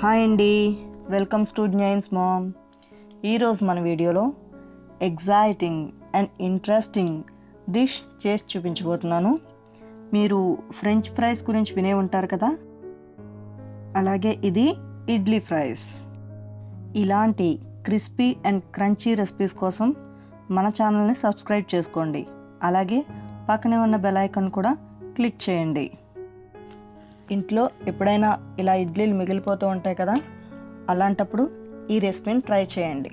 Hi అండి, welcomes to జ్ఞాన్స్ ma'am. ఈరోజు మన వీడియోలో ఎగ్జైటింగ్ అండ్ ఇంట్రెస్టింగ్ డిష్ చేసి చూపించబోతున్నాను. మీరు ఫ్రెంచ్ ఫ్రైస్ గురించి వినే ఉంటారు కదా, అలాగే ఇది ఇడ్లీ ఫ్రైస్. ఇలాంటి క్రిస్పీ అండ్ క్రంచీ రెసిపీస్ కోసం మన ఛానల్ని సబ్స్క్రైబ్ చేసుకోండి. అలాగే పక్కనే ఉన్న బెల్ ఐకాన్ కూడా క్లిక్ చేయండి. ఇంట్లో ఎప్పుడైనా ఇలా ఇడ్లీలు మిగిలిపోతూ ఉంటాయి కదా, అలాంటప్పుడు ఈ రెసిపీని ట్రై చేయండి.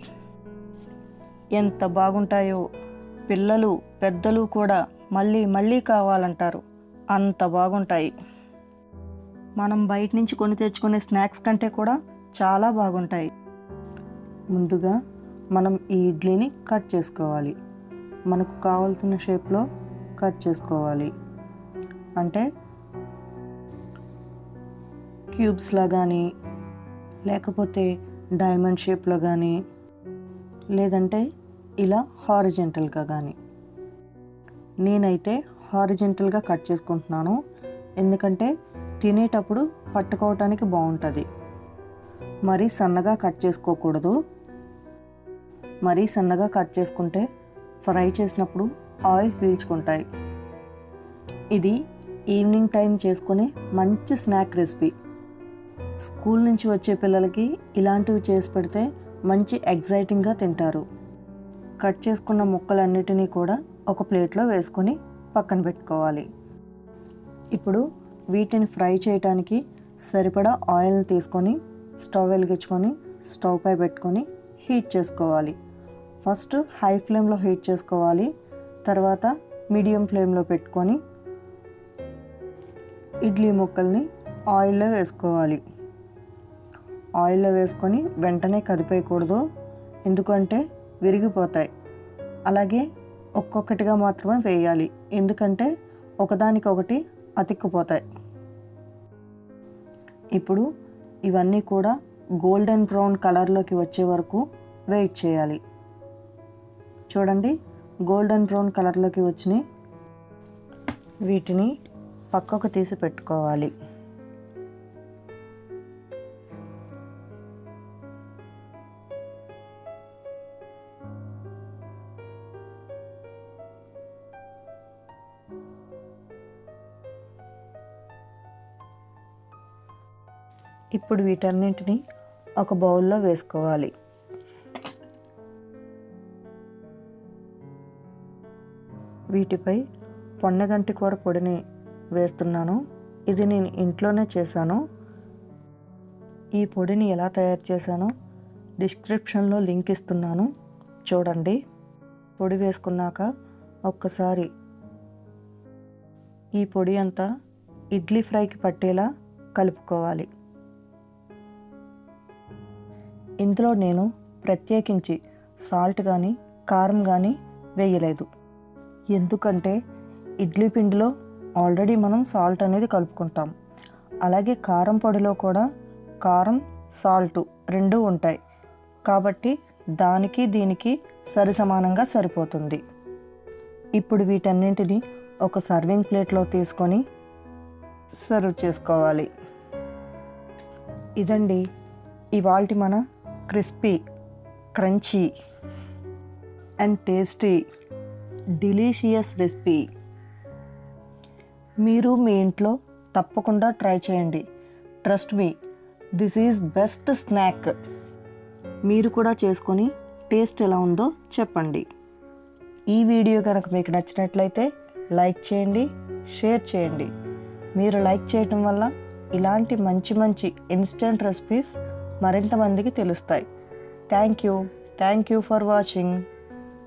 ఎంత బాగుంటాయో, పిల్లలు పెద్దలు కూడా మళ్ళీ మళ్ళీ కావాలంటారు, అంత బాగుంటాయి. మనం బయట నుంచి కొని తెచ్చుకునే స్నాక్స్ కంటే కూడా చాలా బాగుంటాయి. ముందుగా మనం ఈ ఇడ్లీని కట్ చేసుకోవాలి. మనకు కావాల్సిన షేప్లో కట్ చేసుకోవాలి. అంటే క్యూబ్స్లా కానీ, లేకపోతే డైమండ్ షేప్లో కానీ, లేదంటే ఇలా హారిజెంటల్గా కానీ. నేనైతే హారిజెంటల్గా కట్ చేసుకుంటున్నాను, ఎందుకంటే తినేటప్పుడు పట్టుకోవటానికి బాగుంటుంది. మరీ సన్నగా కట్ చేసుకోకూడదు. మరీ సన్నగా కట్ చేసుకుంటే ఫ్రై చేసినప్పుడు ఆయిల్ పీల్చుకుంటాయి. ఇది ఈవినింగ్ టైం చేసుకునే మంచి స్నాక్ రెసిపీ. స్కూల్ నుంచి వచ్చే పిల్లలకి ఇలాంటివి చేసి పెడితే మంచి ఎగ్జైటింగ్గా తింటారు. కట్ చేసుకున్న ముక్కలన్నిటినీ కూడా ఒక ప్లేట్లో వేసుకొని పక్కన పెట్టుకోవాలి. ఇప్పుడు వీటిని ఫ్రై చేయడానికి సరిపడా ఆయిల్ని తీసుకొని స్టవ్ వెలిగించుకొని స్టవ్ పై పెట్టుకొని హీట్ చేసుకోవాలి. ఫస్ట్ హై ఫ్లేమ్లో హీట్ చేసుకోవాలి, తర్వాత మీడియం ఫ్లేమ్లో పెట్టుకొని ఇడ్లీ ముక్కల్ని ఆయిల్లో వేసుకోవాలి. ఆయిల్లో వేసుకొని వెంటనే కదిపేయకూడదు, ఎందుకంటే విరిగిపోతాయి. అలాగే ఒక్కొక్కటిగా మాత్రమే వేయాలి, ఎందుకంటే ఒకదానికొకటి అతుక్కుపోతాయి. ఇప్పుడు ఇవన్నీ కూడా గోల్డెన్ బ్రౌన్ కలర్లోకి వచ్చే వరకు వెయిట్ చేయాలి. చూడండి, గోల్డెన్ బ్రౌన్ కలర్లోకి వచ్చినాయి. వీటిని పక్కకు తీసి పెట్టుకోవాలి. ఇప్పుడు వీటన్నింటినీ ఒక బౌల్లో వేసుకోవాలి. వీటిపై పొన్నగంటి కూర పొడిని వేస్తున్నాను. ఇది నేను ఇంట్లోనే చేశాను. ఈ పొడిని ఎలా తయారు చేశానో డిస్క్రిప్షన్లో లింక్ ఇస్తున్నాను, చూడండి. పొడి వేసుకున్నాక ఒక్కసారి ఈ పొడి అంతా ఇడ్లీ ఫ్రైకి పట్టేలా కలుపుకోవాలి. ఇందులో నేను ప్రత్యేకించి సాల్ట్ కానీ కారం కానీ వేయలేదు, ఎందుకంటే ఇడ్లీ పిండిలో ఆల్రెడీ మనం సాల్ట్ అనేది కలుపుకుంటాం. అలాగే కారం పొడిలో కూడా కారం సాల్ట్ రెండూ ఉంటాయి, కాబట్టి దానికి దీనికి సరిసమానంగా సరిపోతుంది. ఇప్పుడు వీటన్నింటినీ ఒక సర్వింగ్ ప్లేట్లో తీసుకొని సర్వ్ చేసుకోవాలి. ఇదండి ఇవాల్టి మన crispy, crunchy and tasty delicious recipe. మీరు మీ ఇంట్లో తప్పకుండా ట్రై చేయండి. Trust me, this is best snack. మీరు కూడా చేసుకొని టేస్ట్ ఎలా ఉందో చెప్పండి. ఈ వీడియో కనుక మీకు నచ్చినట్లయితే లైక్ చేయండి, షేర్ చేయండి. మీరు లైక్ చేయటం వల్ల ఇలాంటి మంచి మంచి ఇన్స్టెంట్ రెసిపీస్ మరింత మందికి తెలుస్తాయి. Thank you for watching.